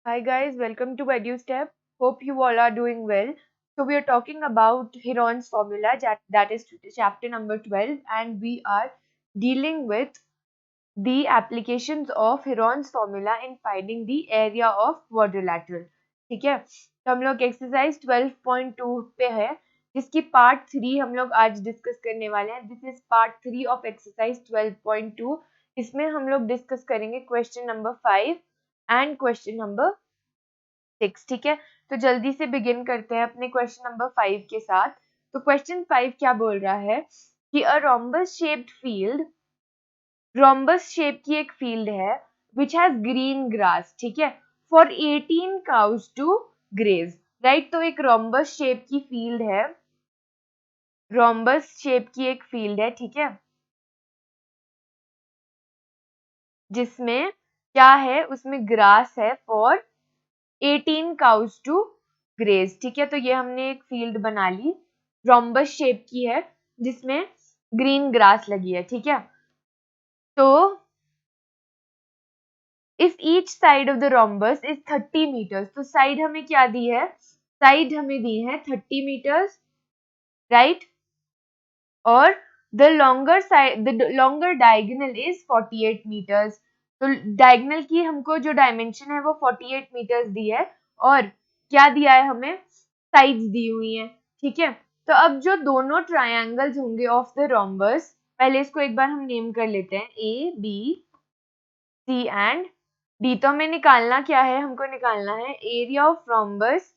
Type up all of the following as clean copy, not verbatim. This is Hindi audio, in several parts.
Hi guys, welcome to EduStep. Hope you all are doing well. So we are talking about Heron's formula, that is chapter number 12, and we are dealing with the applications of Heron's formula in finding the area of quadrilateral. ठीक है, तो हम लोग एक्सरसाइज 12.2 पे है, जिसकी पार्ट 3 हम लोग आज डिस्कस करने वाले हैं. This is part 3 of exercise 12.2. इसमें हम लोग डिस्कस करेंगे question number 5 and question number 6. ठीक है, तो जल्दी से बिगिन करते हैं अपने क्वेश्चन नंबर 5 के साथ. तो क्वेश्चन 5 क्या बोल रहा है कि अ रोम्बस शेप की एक फील्ड है विच हैज ग्रीन ग्रास. ठीक है, for 18 cows to graze. Right, तो एक रोम्बस शेप की फील्ड है, रोम्बस शेप की एक फील्ड है. ठीक है, जिसमें क्या है, उसमें ग्रास है फॉर 18 काउज टू ग्रेज. ठीक है, तो ये हमने एक फील्ड बना ली, रोम्बस शेप की है जिसमें ग्रीन ग्रास लगी है. ठीक है, तो if each side of the rhombus is 30 metres, तो साइड हमें क्या दी है, साइड हमें दी है 30 मीटर्स. राइट, और the longer diagonal is 48 metres. तो डायगोनल की हमको जो डायमेंशन है वो 48 मीटर्स दी है, और क्या दिया है हमें, साइड्स दी हुई हैं. ठीक है, तो अब जो दोनों ट्रायंगल्स होंगे ऑफ द रोम्बस, पहले इसको एक बार हम नेम कर लेते हैं, A B C and D. तो हमें निकालना क्या है, हमको निकालना है area of rhombus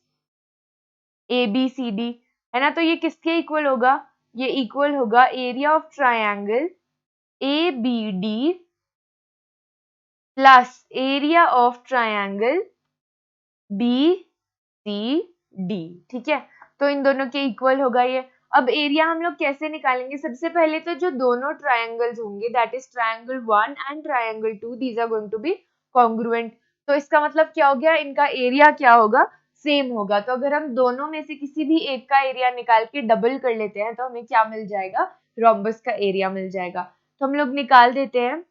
A B C D, है ना. तो ये किसके इक्वल होगा, ये इक्वल होगा area of triangle A B D plus area of triangle B C D. ठीक है, तो इन दोनों के इक्वल होगा ये. अब एरिया हम लोग कैसे निकालेंगे, सबसे पहले तो जो दोनों ट्रायंगल्स होंगे, that is triangle 1 and triangle 2, these are going to be congruent. तो इसका मतलब क्या हो गया, इनका एरिया क्या होगा, सेम होगा. तो अगर हम दोनों में से किसी भी एक का एरिया निकाल के डबल कर लेते हैं तो हमें क्या मिल जाएगा, रोम्बस का एरिया मिल जाएगा. तो हम लोग निकाल देते हैं,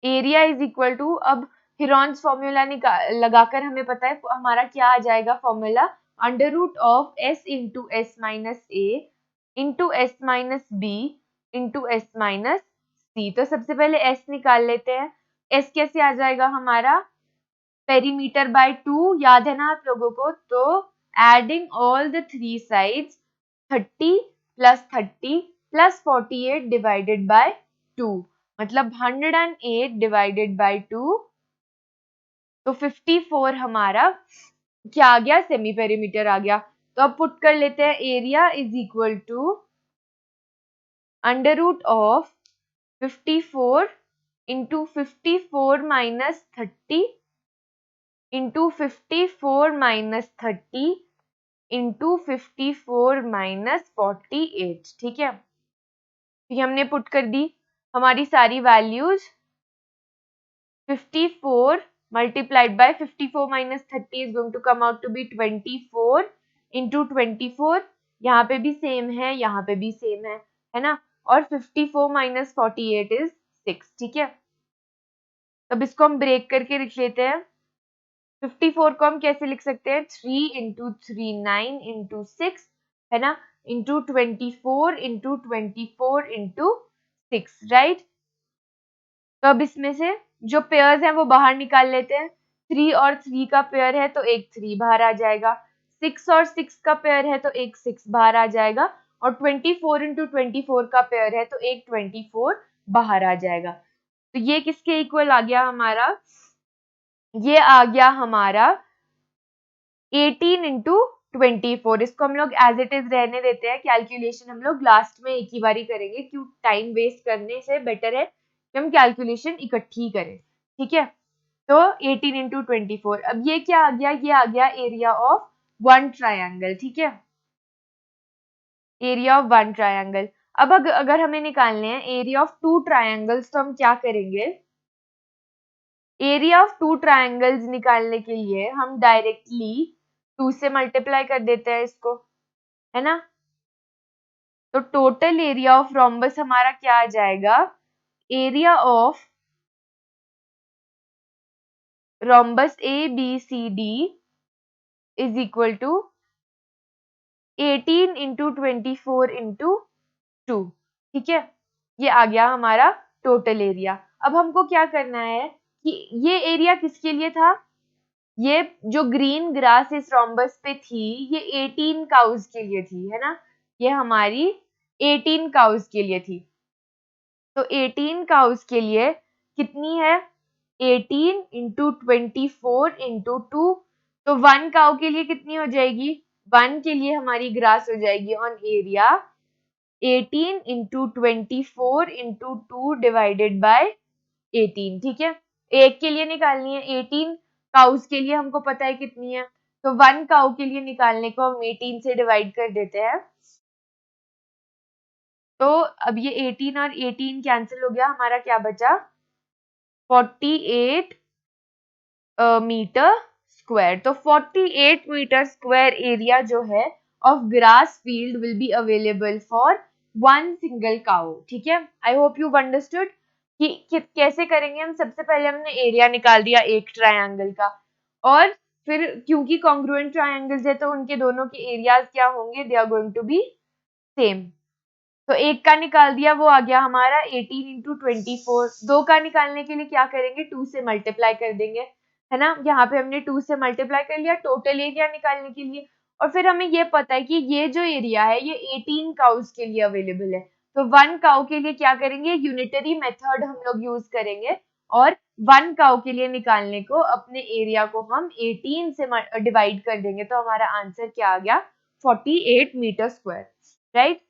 एरिया इज इक्वल टू, अब हिरॉन्स फॉर्मूला लगाकर हमें पता है हमारा क्या आ जाएगा formula, under root of s into s minus a into s minus b into s minus c. तो सबसे पहले एस निकाल लेते हैं. एस कैसे आ जाएगा हमारा, पेरीमीटर बाय 2, याद है ना आप लोगों को. तो adding all the three sides, 30 plus 30 plus 48 divided by 2, मतलब 108 डिवाइडेड बाय 2, तो 54 हमारा क्या आ गया, सेमी पेरीमीटर आ गया. तो अब पुट कर लेते हैं, area is equal to under root of 54 into 54 minus 30 into 54 minus 30 into 54 minus 48. ठीक है, ये हमने पुट कर दी हमारी सारी values. 54 multiplied by 54 minus 30 is going to come out to be 24 into 24. यहाँ पे भी सेम है, यहाँ पे भी सेम है ना. और 54 minus 48 is 6. ठीक है, अब इसको हम ब्रेक करके लिख लेते हैं. 54 को हम कैसे लिख सकते हैं, 3 इंटू 3 9 इंटू 6, है ना, इंटू 24 इंटू 24 इंटू 6. राइट, तो अब इसमें से जो पेयर्स हैं वो बाहर निकाल लेते हैं. 3 और 3 का पेयर है तो एक 3 बाहर आ जाएगा, 6 और 6 का पेयर है तो एक 6 बाहर आ जाएगा, और 24 इंटू 24 का पेयर है तो एक 24 बाहर आ जाएगा. तो ये किसके इक्वल आ गया हमारा, ये आ गया हमारा 18 इंटू 24. इसको हम लोग एज इट इज रहने देते हैं, कैलकुलेशन हम लोग लास्ट में एक ही बारी करेंगे, क्यों टाइम वेस्ट करने से बेटर है कि हम कैलकुलेशन इकट्ठी करें. ठीक है, तो 18 इंटू 24, अब ये क्या आ गया, ये आ गया एरिया ऑफ वन ट्रायंगल. ठीक है, एरिया ऑफ वन ट्रायंगल. अब अगर हमें निकालने हैं एरिया ऑफ टू ट्रायंगल्स, तो हम क्या करेंगे, एरिया ऑफ टू ट्रायंगल्स निकालने के लिए हम डायरेक्टली 2 से मल्टीप्लाई कर देते हैं इसको, है ना. तो टोटल एरिया ऑफ रोम्बस हमारा क्या आ जाएगा, area of rhombus ABCD is equal to 18 into 24 into 2, ठीक है, ये आ गया हमारा टोटल एरिया। अब हमको क्या करना है कि ये एरिया किसके लिए था, ये जो ग्रीन ग्रास इस रोम्बस पे थी ये 18 काउज के लिए थी, है ना, ये हमारी 18 काउज के लिए थी। तो 18 काउज के लिए कितनी है, 18 इंटू 24 इंटू 2, तो 1 काउ के लिए कितनी हो जाएगी, 1 के लिए हमारी ग्रास हो जाएगी on area 18 into 24 into 2 divided by 18, ठीक है। एक के लिए निकालनी है, 18 काउस के लिए हमको पता है कितनी है, तो 1 काउ के लिए निकालने को हम 18 से डिवाइड कर देते हैं। तो अब ये 18 और 18 कैंसिल हो गया, हमारा क्या बचा 48 मीटर स्क्वायर। तो 48 मीटर स्क्वायर एरिया जो है of grass field will be available for one single cow, ठीक है। आई होप यू अंडरस्टूड कि कैसे करेंगे हम। सबसे पहले हमने एरिया निकाल दिया एक ट्रायंगल का, और फिर क्योंकि कॉन्ग्रुएंट ट्रायंगल्स है तो उनके दोनों के एरियाज क्या होंगे, they are going to be same. तो एक का निकाल दिया, वो आ गया हमारा 18 इंटू 24। दो का निकालने के लिए क्या करेंगे, 2 से मल्टीप्लाई कर देंगे, है ना। यहाँ पे हमने 2 से मल्टीप्लाई कर लिया टोटल एरिया निकालने के लिए। और फिर हमें ये पता है कि ये जो एरिया है ये 18 काउस के लिए अवेलेबल है, तो 1 काउ के लिए क्या करेंगे, यूनिटरी मेथड हम लोग यूज करेंगे, और 1 काउ के लिए निकालने को अपने एरिया को हम 18 से डिवाइड कर देंगे, तो हमारा आंसर क्या आ गया 48 metre square, right.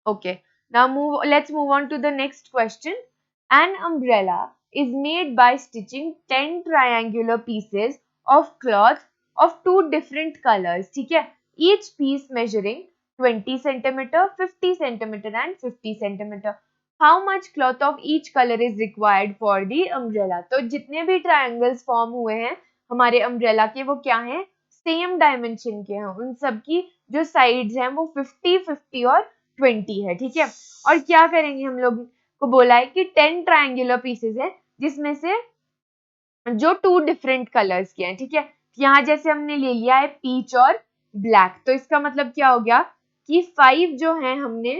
Okay, now let's move on to the next question. An umbrella is made by stitching 10 triangular pieces of cloth of 2 different colors, ठीक है, each piece measuring 20 centimeter, 50 centimeter and 50 centimeter. How much cloth of each color is required for the umbrella? तो जितने भी triangles form हुए हैं हमारे umbrella के, वो क्या हैं, सेम डायमेंशन के हैं, उन सब की जो साइड्स हैं वो 50, 50 और 20 है, ठीक है। और क्या करेंगे, हम लोग को बोला है कि 10 ट्रायंगुलर पीसेस है जिसमें से जो 2 डिफरेंट कलर्स के हैं, ठीक है। यहाँ जैसे हमने ले लिया है पीच और ब्लैक, तो इसका मतलब क्या हो गया कि 5 जो है हमने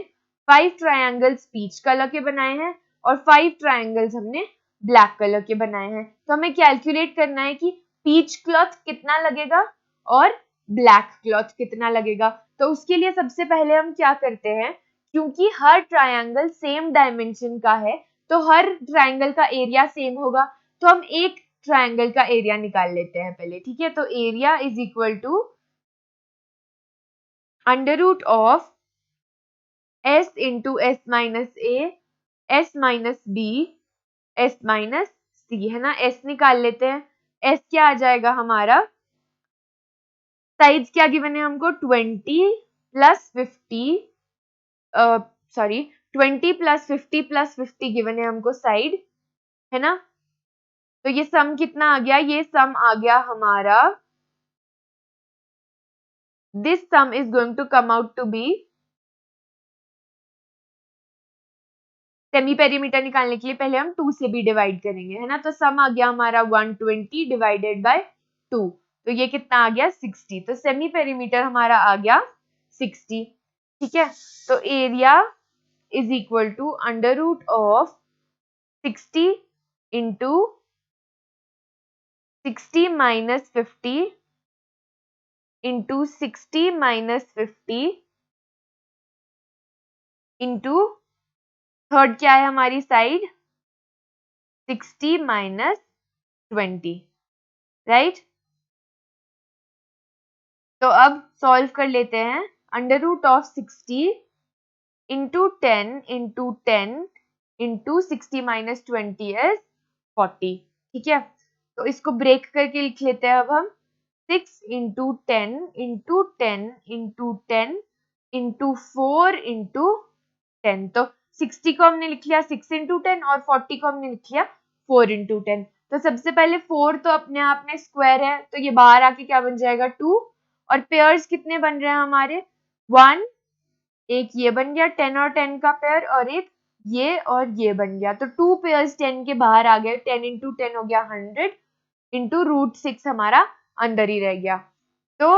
5 ट्रायंगल्स पीच कलर के बनाए हैं और 5 ट्रायंगल्स हमने ब्लैक कलर के बनाए हैं। तो हमें कैलकुलेट करना है कि पीच क्लॉथ कितना लगेगा और ब्लैक क्लॉथ कितना लगेगा। तो उसके लिए सबसे पहले हम क्या करते हैं, क्योंकि हर ट्रायंगल सेम डायमेंशन का है तो हर ट्रायंगल का एरिया सेम होगा, तो हम एक ट्रायंगल का एरिया निकाल लेते हैं पहले, ठीक है। तो area is equal to under root of s into s minus a, s minus b, s minus c, है ना। एस निकाल लेते हैं, एस क्या आ जाएगा हमारा, साइड्स क्या गिवन है हमको 20 plus 50, sorry 20 plus 50 plus 50 given है हमको साइड, है ना। तो ये सम कितना आ गया, ये सम आ गया हमारा, this sum is going to come out to be, semi perimeter निकालने के लिए पहले हम 2 से भी डिवाइड करेंगे, है ना। तो सम आ गया हमारा 120 डिवाइडेड बाय 2, तो ये कितना आ गया 60। तो सेमी पेरीमीटर हमारा आ गया 60, ठीक है। तो area is equal to under root of 60 into 60 minus 50 into 60 minus 50 into third क्या है हमारी साइड 60 माइनस 20, राइट। तो अब सॉल्व कर लेते हैं, under root of 60 into 10 into 10 into 60 minus 20 is 40, ठीक है। तो इसको ब्रेक करके लिख लेते हैं अब हम 6 into 10 into 10 into 10 into 4 into 10। तो 60 को हमने लिख लिया 6 इंटू 10 और 40 को हमने लिख लिया 4 इंटू 10। तो सबसे पहले 4 तो अपने आप में स्क्वायर है, तो ये बाहर आके क्या बन जाएगा 2, और पेयर्स कितने बन रहे हैं हमारे 1, एक ये बन गया 10 और 10 का पेयर, और एक ये और ये बन गया, तो 2 पेयर्स 10 के बाहर आ गए, 10 इंटू 10 हो गया 100, इंटू √6 हमारा अंदर ही रह गया। तो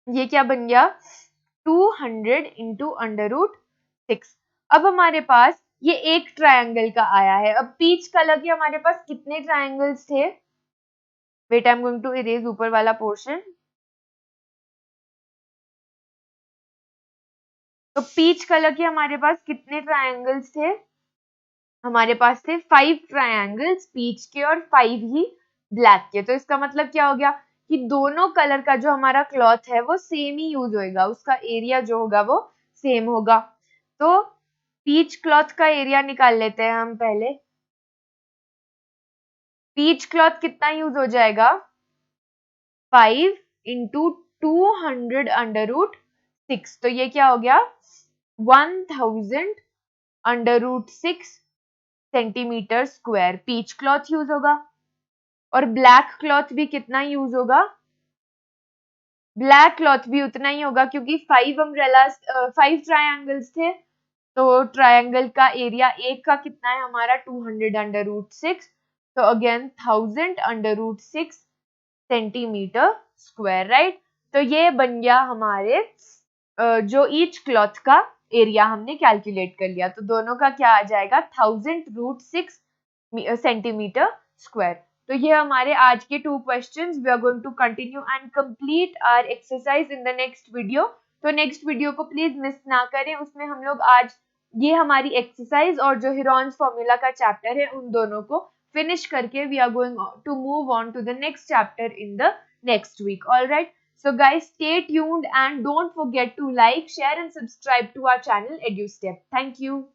ये क्या बन गया 200 इंटू √6। अब हमारे पास ये एक ट्रायंगल का आया है। अब पीच कलर के हमारे पास कितने ट्रायंगल्स थे? Wait, I am going to erase ऊपर वाला पोर्शन। तो पीच कलर के हमारे पास कितने ट्रायंगल्स थे? हमारे पास थे 5 ट्रायंगल्स पीच के और 5 ही ब्लैक के। तो इसका मतलब क्या हो गया कि दोनों कलर का जो हमारा क्लॉथ है वो सेम ही यूज होगा, उसका एरिया जो होगा वो सेम होगा। तो पीच क्लॉथ का एरिया निकाल लेते हैं हम पहले। पीच क्लॉथ कितना यूज हो जाएगा 5 इंटू 200 अंडर √6। तो ये क्या हो गया 1000 under √6 centimetre square peach cloth use होगा। और ब्लैक क्लॉथ भी कितना यूज होगा? ब्लैक क्लॉथ भी उतना ही होगा क्योंकि 5 ट्रायंगल्स थे। तो ट्रायंगल का एरिया एक का कितना है हमारा 200 अंडर √6। तो again 1000 under √6 centimetre square, right. तो ये बन गया हमारे जो ईच क्लॉथ का एरिया हमने कैलकुलेट कर लिया। तो दोनों का क्या आ जाएगा 1000 √6 सेंटीमीटर स्क्वायर। तो ये हमारे आज के 2 questions. We are going to continue and complete our exercise in the next video. तो नेक्स्ट वीडियो को प्लीज मिस ना करें। उसमें हम लोग आज ये हमारी एक्सरसाइज और जो हेरॉन्स फॉर्मूला का चैप्टर है उन दोनों को फिनिश करके we are going to move on to the next chapter in the next week. All right, so guys, stay tuned and don't forget to like, share and subscribe to our channel EduStep. Thank you.